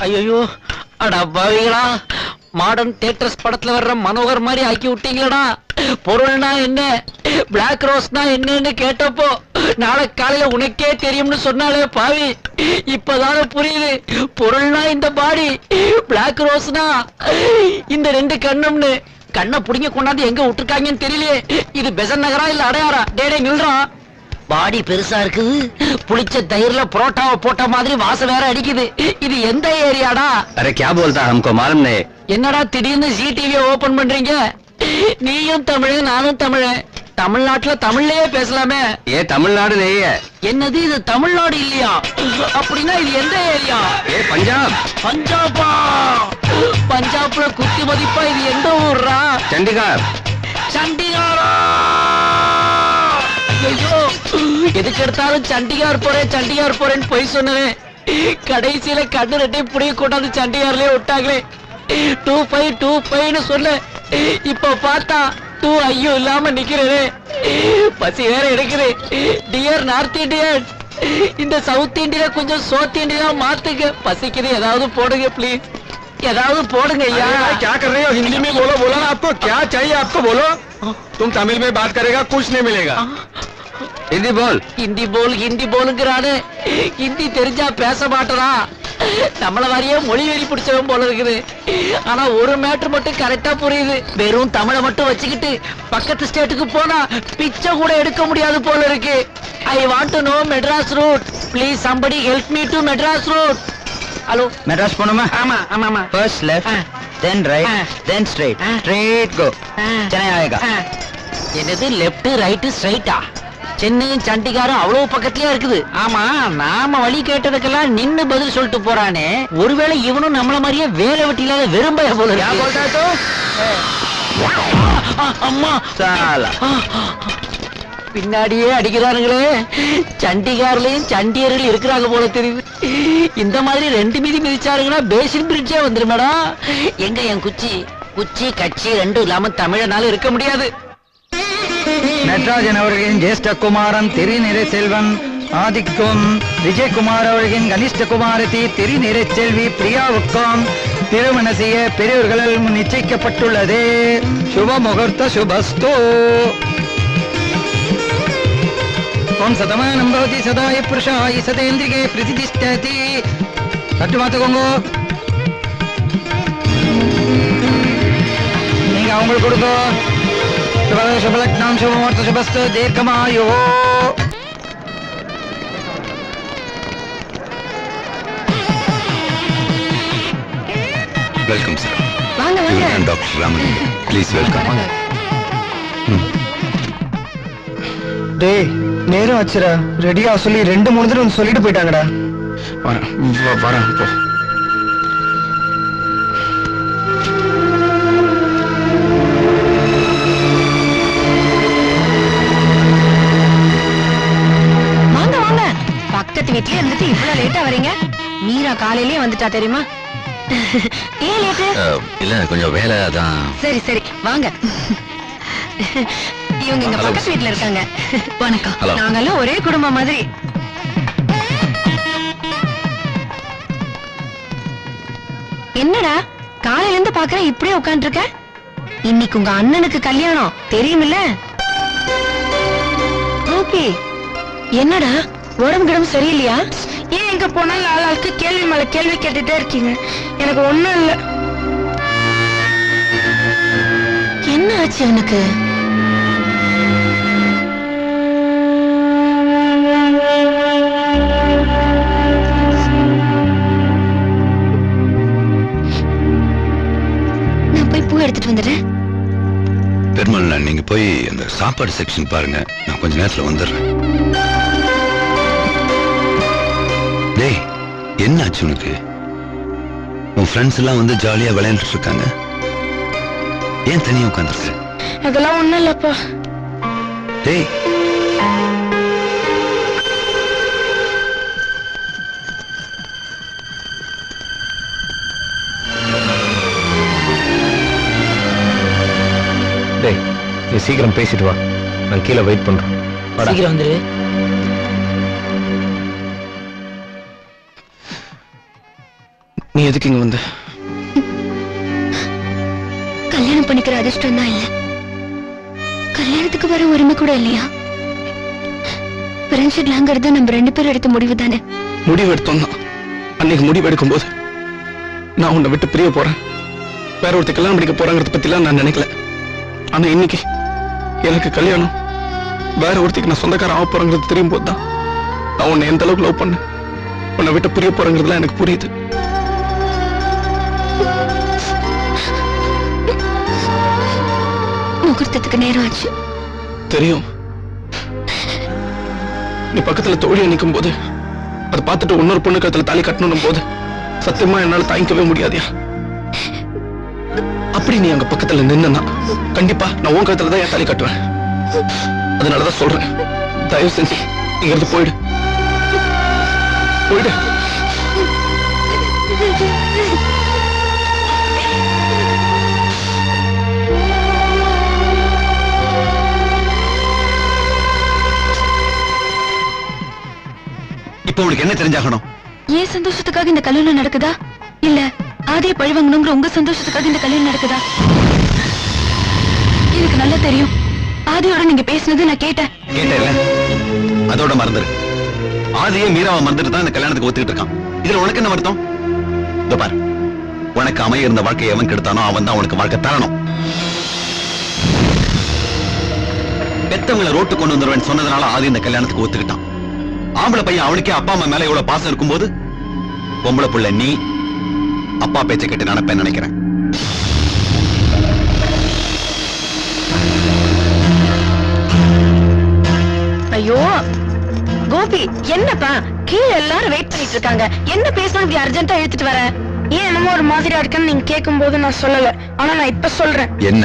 ஐயோ அடா பாவிகளா, மாடர்ன் தியேட்டர்ஸ் படத்துல வர்ற மனோகர் மாதிரி ஆக்கி விட்டீங்களடா. பொருள்னா என்ன, பிளாக் ரோஸ்னா என்னன்னு கேட்டப்போ நாளை காலையில உனக்கே தெரியும்னு சொன்னாலே பாவி, இப்பதான புரியுது. பொருள்னா இந்த பாடி, பிளாக் ரோஸ்னா இந்த 2 கண்ணும்னு. கண்ணை புடிங்க கொண்டாந்து எங்க விட்டுருக்காங்கன்னு தெரியலையே. இது பெசன் நகரா இல்ல அடையாரா? டேடே நில்றா. பாடி பெருசா இருக்குது, புளிச்ச தயிர்ல புரோட்டாவை போட்ட மாதிரி வாசம் வேற அடிக்குது. இது எந்த ஏரியாடா? அரே क्या बोलता हमको मालूम नहीं. என்னடா திடீர்னு ஜி டிவியை ஓபன் பண்றீங்க? நீயும் தமிழ் நானும் தமிழ், தமிழ்நாட்டுல தமிழ்லயே பேசலாமே. ये तमिलनाडु नहीं है. என்னது இது தமிழ்நாடு இல்லையா? அப்படின்னா இது எந்த ஏரியா? ये पंजाब. பஞ்சாபா? பஞ்சாப்ல குத்தி மதிப்பா இது எந்த ஊர்ரா? चंडीगढ़. சண்டிகாரா? ஐயோ, எதுக்கு எடுத்தாலும் சண்டிகார் போறேன் சண்டிகார் போறேன்னு போய் சொன்னேன். கடைசியில கண்ணு ரெட்டை புடிய கொண்டாந்து சண்டிகார்லயே விட்டாங்களே. 2525ன்னு சொல்ல, இப்ப பார்த்தா 2 ஐயோ இல்லாம நிக்கிறேன். பசி வேற எடுக்குது. டியர் நார்த் இந்தியன், இந்த சவுத் இந்தியா கொஞ்சம் சவுத் இந்தியா மாத்துங்க. பசிக்குது, ஏதாவது போடுங்க ப்ளீஸ், ஏதாவது போடுங்க ஐயா. क्या कर रहे हो? हिंदी में बोलो. बोलो ना, आपको क्या चाहिए आपको बोलो. तुम तमिल में बात करेगा कुछ नहीं मिलेगा. हिंदी बोल. ஹிந்தி போல் ஹிந்தி போலுங்கிறானு. ஹிந்தி தெரிஞ்சா பேச மாட்டறா. நம்மள மாதிரியே மொழி வெறி பிடிச்சவன் போல இருக்குது. ஆனா ஒரு மேட்டர் மட்டும் கரெக்டா புரியுது. வெறும் தமிழை மட்டும் வச்சுக்கிட்டு பக்கத்து ஸ்டேட்டுக்கு போனா பிச்சை கூட எடுக்க முடியாது போல இருக்கு. I want to know Madras route. Please somebody help me to Madras route. Hello, Madras போணுமா? ஆமா ஆமா ஆமா. First left, then right, then straight. Straight go. Chennai आएगा. என்னது லெஃப்ட் ரைட் ஸ்ட்ரைட்டா? சென்னையும் சண்டிகாரும் அவ்வளவு பக்கத்துலயே இருக்குது. ஆமா, நாம வழி கேட்டதுக்கெல்லாம் நின்னு பதில் சொல்லிட்டு போறானே. ஒருவேளை இவனும் நம்மள மாதிரியே வேலை வெட்டி இல்லாத வெறும்பைய போல क्या இருக்கு. बोलता है तू? அம்மா साला. பின்னாடியே அடிக்கிறானுங்களே. சண்டிகார்லயும் சண்டியர்கள் இருக்கிறாங்க போல தெரியுது. இந்த மாதிரி 2 மீதி மிதிச்சாருங்கன்னா பேசின் பிரிட்ஜே வந்துருமேடா. எங்க என் குச்சி குச்சி கட்சி 2 இல்லாம தமிழனால இருக்க முடியாது. நட்ராஜன் அவர்களின் ஜேஷ்ட குமாரன் திருநிறை செல்வன் ஆதிக்கும், விஜயகுமார் அவர்களின் கனிஷ்ட குமாரதி திருநிறை செல்வி பிரியாவுக்கும் திருமண செய்ய பெரியவர்களால் நிச்சயிக்கப்பட்டுள்ளது. சுப முகூர்த்த சுபஸ்து. ஓம் சதமானம் பவதி சதாய புருஷாய சதேந்திரிகே பிரதிஷ்டதி. தட்டு மாத்துக்கோங்க. நீங்க அவங்களுக்கு கொடுங்க. शुभलग्नां शुभमुहूर्त शुभस्तु दीर्घमायुः. Welcome sir. வாங்க வாங்க. Doctor Ramalingam, please welcome. டேய், நேரம் ஆச்சுடா. ரெடியா சொல்லி 2-3 தடவை சொல்லிட்டு போயிட்டாங்கடா. வரேன் போ. பக்கத்து வீட்லயே இருந்துட்டு இவ்வளவு லேட்டா வரீங்க? மீரா காலையிலேயே வந்துட்டா தெரியுமா? ஏன் லேட்டு? இல்ல கொஞ்சம் வேலை தான். சரி சரி வாங்க. இவங்க எங்க பக்கத்து வீட்ல இருக்காங்க. வணக்கம். நாங்கெல்லாம் ஒரே குடும்பம் மாதிரி. என்னடா காலையில இருந்து பாக்குறேன் இப்படியே உட்கார்ந்து இருக்க? இன்னைக்கு உங்க அண்ணனுக்கு கல்யாணம் தெரியுமில்ல? ஓகே. என்னடா உடம்பு கிடம்பு சரியில்லையா? ஏன் எங்க போனாலும் ஆளாளுக்கு கேள்வி மேல கேள்வி கேட்டுட்டே இருக்கீங்க? எனக்கு ஒண்ணும் இல்ல. என்ன ஆச்சு எனக்கு? நான் போய் பூ எடுத்துட்டு வந்துடுறேன். பெருமாள், நீங்க போய் அந்த சாப்பாடு செக்ஷன் பாருங்க, நான் கொஞ்ச நேரத்துல வந்துடுறேன். டேய், என்ன ஆச்சு உனக்கு? உன் ஃப்ரெண்ட்ஸ் எல்லாம் வந்து ஜாலியா விளையாண்டுட்டு இருக்காங்க, ஏன் தனியா உட்கார்ந்துருக்க? அதெல்லாம் ஒண்ணும் இல்லப்பா. டேய், டேய், நீ சீக்கிரம் பேசிட்டு வா. நான் கீழே வெயிட் பண்றேன். சீக்கிரம் வந்துரு. நீ எதுக்கு இங்க வந்த? கல்யாணம் பண்ணிக்கிற அதிர்ஷ்டம் தான் இல்ல, கல்யாணத்துக்கு வர உரிமை கூட இல்லையா? பிரெஞ்சிடலாங்கிறது நம்ம 2 பேரும் எடுத்த முடிவு தானே. முடிவு எடுத்தோம்னா அன்னைக்கு முடிவு எடுக்கும் போது நான் உன்னை விட்டு பிரிய போறேன், வேற ஒருத்தர் கல்யாணம் பண்ணிக்க போறாங்கிறத பத்திலாம் நான் நினைக்கல. ஆனா இன்னைக்கு எனக்கு கல்யாணம், வேற ஒருத்திக்கு நான் சொந்தக்காரன் ஆக போறேங்கிறது தெரியும் போதுதான் நான் உன்னை எந்த அளவுக்கு லவ் பண்ண, உன்னை விட்டு பிரிய போறேங்கிறதுலாம் எனக்கு புரியுது. முகூர்த்தத்துக்கு நேரம் ஆச்சு. தெரியும். நீ பக்கத்துல தோழியை நிற்கும் போது அதை பார்த்துட்டு இன்னொரு பொண்ணு கழுத்துல தாலி கட்டணும் போது சத்தியமா என்னால தாங்கிக்கவே முடியாதியா. அப்படி நீ அங்க பக்கத்துல நின்னா கண்டிப்பா நான் உன் கழுத்துல தான் என் தாலி கட்டுவேன். அதனாலதான் சொல்றேன், தயவு செஞ்சு இங்க இருந்து போயிடு, போயிடு. இப்ப உனக்கு என்ன தெரிஞ்சாகணும்? ஏன் சந்தோஷத்துக்காக இந்த கல்யாணம் நடக்குதா, இல்ல ஆதியை பழிவாங்கணுங்கிற உங்க சந்தோஷத்துக்காக இந்த கல்யாணம் நடக்குதா? எனக்கு நல்லா தெரியும். ஆதியோட நீங்க பேசினது நான் கேட்டேன். கேட்டேல, அதோட மறந்துரு. ஆதியே மீராவை மறந்துட்டு தான் இந்த கல்யாணத்துக்கு ஒத்துக்கிட்டு இருக்கான். இதுல உனக்கு என்ன வருத்தம்? இதோ பாரு, உனக்கு அமைய இருந்த வாழ்க்கையை எவன் கெடுத்தானோ அவன் தான் உனக்கு வாழ்க்கை தரணும். பெத்தவங்களை ரோட்டு கொண்டு வந்துருவேன் சொன்னதுனால ஆதி இந்த கல்யாணத்துக்கு ஒத்துக்கிட்டான். ஆம்பளை பையன் அவனுக்கே அப்பா அம்மா மேல இவ்வளவு பாசம் இருக்கும்போது பொம்பளை புள்ள நீ அப்பா பேச்சை கேட்டு நினைப்பேன் நினைக்கிறேன். ஐயோ கோபி, என்னப்பா கீழே எல்லாரும் வெயிட் பண்ணிட்டு இருக்காங்க, என்ன பேசணும் இப்படி அர்ஜென்ட்டா எடுத்துட்டு வர? ஏன் என்னமோ ஒரு மாதிரியா இருக்குன்னு நீங்க கேட்கும் போது நான் சொல்லல, ஆனா நான் இப்ப சொல்றேன். என்ன?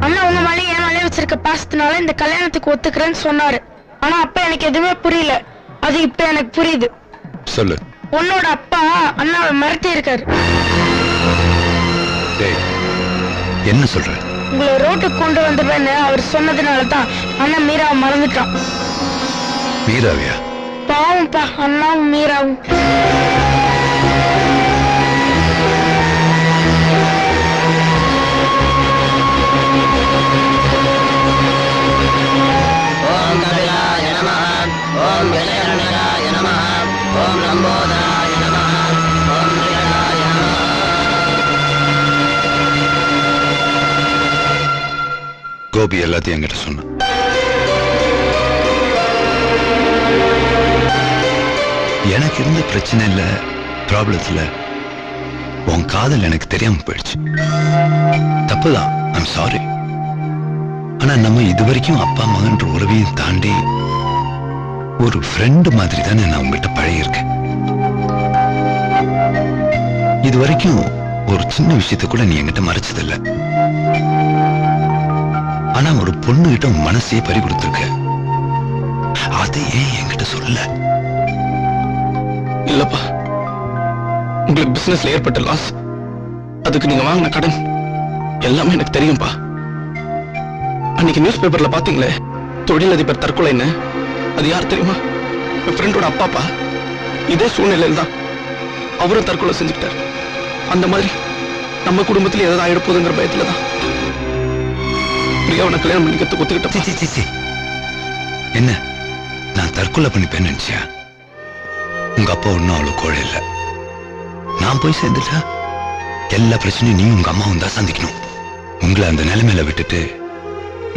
அண்ணா உங்க மேலே என் மேலே வச்சிருக்க பாசத்தினால இந்த கல்யாணத்துக்கு ஒத்துக்கிறேன்னு சொன்னாரு. ஆனா அப்ப எனக்கு எதுவுமே புரியல, அது இப்ப எனக்கு புரியுது. சொல்லு. உன்னோட அப்பா அண்ணாவை மிரட்டி இருக்காரு. என்ன சொல்ற? உங்களை ரோட்டுக்கு கொண்டு வந்துடுவேன்னு அவர் சொன்னதுனாலதான் அண்ணா மீராவை மறந்துட்டான். மீராவியா? பாவம்ப்பா, அண்ணாவும் மீராவும். ஓம் கபிலாய நமः, ஓம் கஜகர்ணகாய நமः, ஓம் லம்போதராய நமः, ஓம் நிரகாய நமः. கோபி எல்லாத்தையும் என்கிட்ட சொன்னான். எனக்கு இருந்த பிரச்சனை இல்ல, ப்ராப்ளத்துல உன் காதல் எனக்கு தெரியாம போயிடுச்சு. தப்புதான், ஐம் சாரி. ஆனா நம்ம இதுவரைக்கும் அப்பா மகன்ற உறவையும் தாண்டி ஒரு ஃப்ரெண்டு மாதிரி தானே நான் உங்ககிட்ட பழகியிருக்கேன். இது வரைக்கும் ஒரு சின்ன விஷயத்தை கூட நீ என்கிட்ட மறைச்சதில்லை. ஆனா ஒரு பொண்ணு கிட்ட உன் மனசையே பறி கொடுத்திருக்க, அதை ஏன் என்கிட்ட சொல்ல? இல்லப்பா, உங்களுக்கு பிசினஸ்ல ஏற்பட்ட லாஸ், அதுக்கு நீங்க வாங்கின கடன் எல்லாமே எனக்கு தெரியும்பா. அன்னைக்கு நியூஸ் பேப்பர்ல பாத்தீங்களே தொழிலதிபர் தற்கொலைன்னு, அது யார் தெரியுமா? என் ஃப்ரெண்டோட அப்பாப்பா. இதே சூழ்நிலையில் தான் அவரும் தற்கொலை செஞ்சுக்கிட்டார். அந்த மாதிரி நம்ம குடும்பத்துல ஏதாவது ஆயிடப்போகுதுங்கிற பயத்துல தான் பிரியாவை கல்யாணம் பண்ணிக்கிறதுக்கு ஒத்துக்கிட்டேன். என்ன நான் தற்கொலை பண்ணிப்பேன்னு நினைச்சியா? உங்க அப்பா ஒன்னும் அவ்வளவு கோழை இல்ல. நான் போய் சேர்ந்துட்டா எல்லா பிரச்சனையும் நீ உங்க அம்மாவும் தான் சந்திக்கணும். உங்களை அந்த நிலைமையில விட்டுட்டு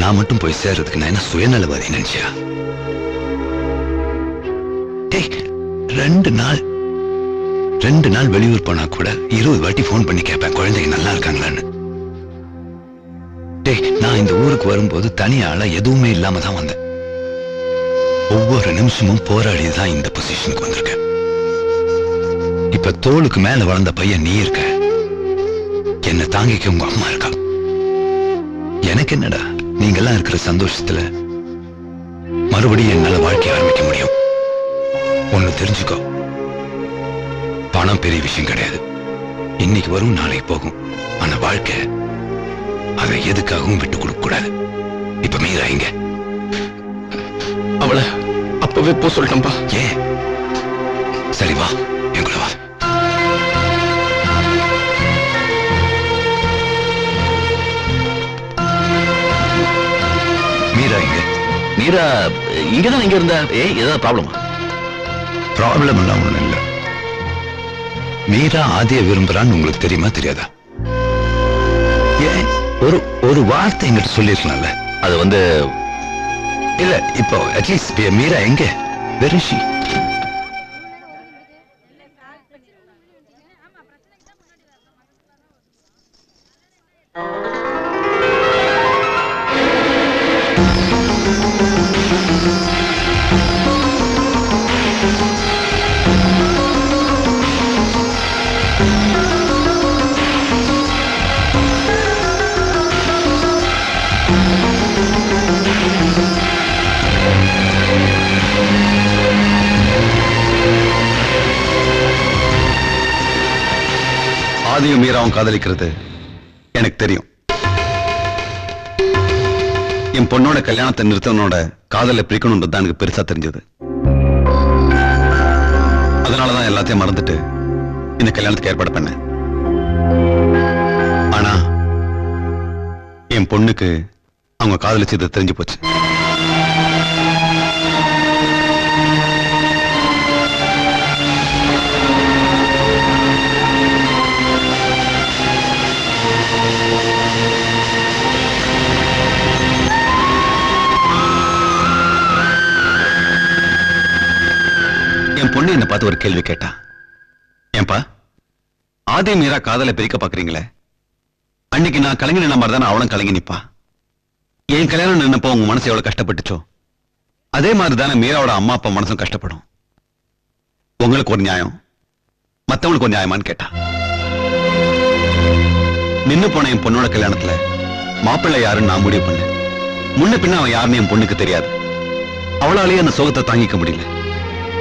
நான் மட்டும் போய் சேர்றதுக்கு நான் என்ன சுயநலவாதி நினைச்சியா? டேய், 2 நாள் வெளியூர் போனா கூட 20 வாட்டி போன் பண்ணி கேட்பேன் குழந்தைங்க நல்லா இருக்காங்களான்னு. டேய், நான் இந்த ஊருக்கு வரும்போது தனியாள எதுவுமே இல்லாம தான் வந்தேன். ஒவ்வொரு நிமிஷமும் போராடிதான் இந்த பொசிஷனுக்கு வந்திருக்கேன். இப்ப தோளுக்கு மேல வளர்ந்த பையன் நீ இருக்க, என்ன தாங்கிக்க உங்க அம்மா இருக்கா. எனக்கு என்னடா, நீங்கெல்லாம் இருக்கிற சந்தோஷத்துல மறுபடியும் என்னால வாழ்க்கை ஆரம்பிக்க முடியும். ஒண்ணு தெரிஞ்சுக்கோ, பணம் பெரிய விஷயம் கிடையாது. இன்னைக்கு வரும் நாளைக்கு போகும். ஆனா வாழ்க்கை அதை எதுக்காகவும் விட்டு கொடுக்க கூடாது. இப்ப மீரா இங்க அவளை அப்பவே போ சொல்லிட்டேன்பா. ஏன்? சரி வா, என் கூட வா. மீரா இங்கதான் இங்க இருந்தா ஏதாவது ப்ராப்ளமா? ப்ராப்ளம் எல்லாம் ஒண்ணும் இல்ல. மீரா ஆதியை விரும்புறான்னு உங்களுக்கு தெரியுமா தெரியாதா? ஏன் ஒரு வார்த்தை எங்கிட்ட சொல்லிருக்கலாம்ல. அது வந்து இல்ல இப்போ அட்லீஸ்ட் மீரா எங்க வெரிஷி? ஆதியும் மீராவும் காதலிக்கிறது எனக்கு தெரியும். என் பொண்ணோட கல்யாணத்தை நிறுத்தனோட காதலை பிரிக்கணும்ன்றது தான் எனக்கு பெருசா தெரிஞ்சது. அதனாலதான் எல்லாத்தையும் மறந்துட்டு இந்த கல்யாணத்துக்கு ஏற்பாடு பண்ணேன். ஆனா என் பொண்ணுக்கு அவங்க காதலிச்சது தெரிஞ்சு போச்சு. என் பொண்ணு என்ன பார்த்து ஒரு கேள்வி கேட்டா, ஏன்பா ஆதி மீரா காதலை பிரிக்க பாக்குறீங்களே, அன்னைக்கு நான் கலங்கி நின்ன மாதிரி தானே அவளும் கலங்கி நிப்பா. என் கல்யாணம் நின்னப்போ உங்க மனசு எவ்வளவு கஷ்டப்பட்டுச்சோ அதே மாதிரி தானே மீராவோட அம்மா அப்பா மனசும் கஷ்டப்படும். உங்களுக்கு ஒரு நியாயம், மத்தவங்களுக்கு ஒரு நியாயமான்னு கேட்டா. நின்னு போன என் பொண்ணோட கல்யாணத்துல மாப்பிள்ளை யாருன்னு நான் முடிவு பண்ணேன். முன்ன பின்ன அவன் யாருன்னு என் பொண்ணுக்கு தெரியாது. அவளாலேயே அந்த சோகத்தை தாங்கிக்க முடியல.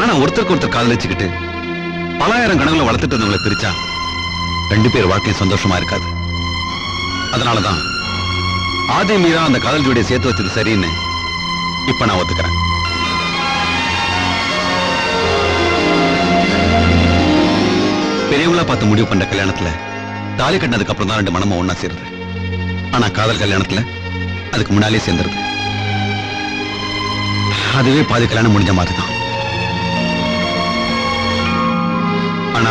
ஆனா ஒருத்தருக்கு ஒருத்தர் காதலிச்சுக்கிட்டு பலாயிரம் கணங்களை வளர்த்துட்டு இருந்தவங்களை பிரிச்சா ரெண்டு பேர் வாழ்க்கையும் சந்தோஷமா இருக்காது. அதனாலதான் ஆதி மீரா அந்த காதல் ஜோடியை சேர்த்து வச்சது சரின்னு இப்ப நான் ஒத்துக்கிறேன். பெரியவங்களா பார்த்து முடிவு பண்ற கல்யாணத்துல தாலி கட்டினதுக்கு அப்புறம் தான் ரெண்டு மனமும் ஒன்னா சேருது. ஆனா காதல் கல்யாணத்துல அதுக்கு முன்னாலே சேர்ந்துருது. அதுவே பாதி கல்யாணம் முடிஞ்ச மாதிரிதான். ஆனா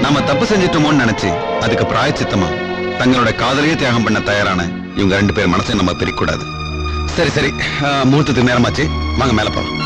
நாம தப்பு செஞ்சிட்டோமோன்னு நினைச்சு அதுக்கு பிராயச்சித்தமா தங்களோட காதலையே தியாகம் பண்ண தயாரான இவங்க ரெண்டு பேர் மனசையும் நம்ம பிரிக்கூடாது. சரி சரி, முகூர்த்தத்துக்கு நேரமாச்சு, வாங்க மேல போலாம்.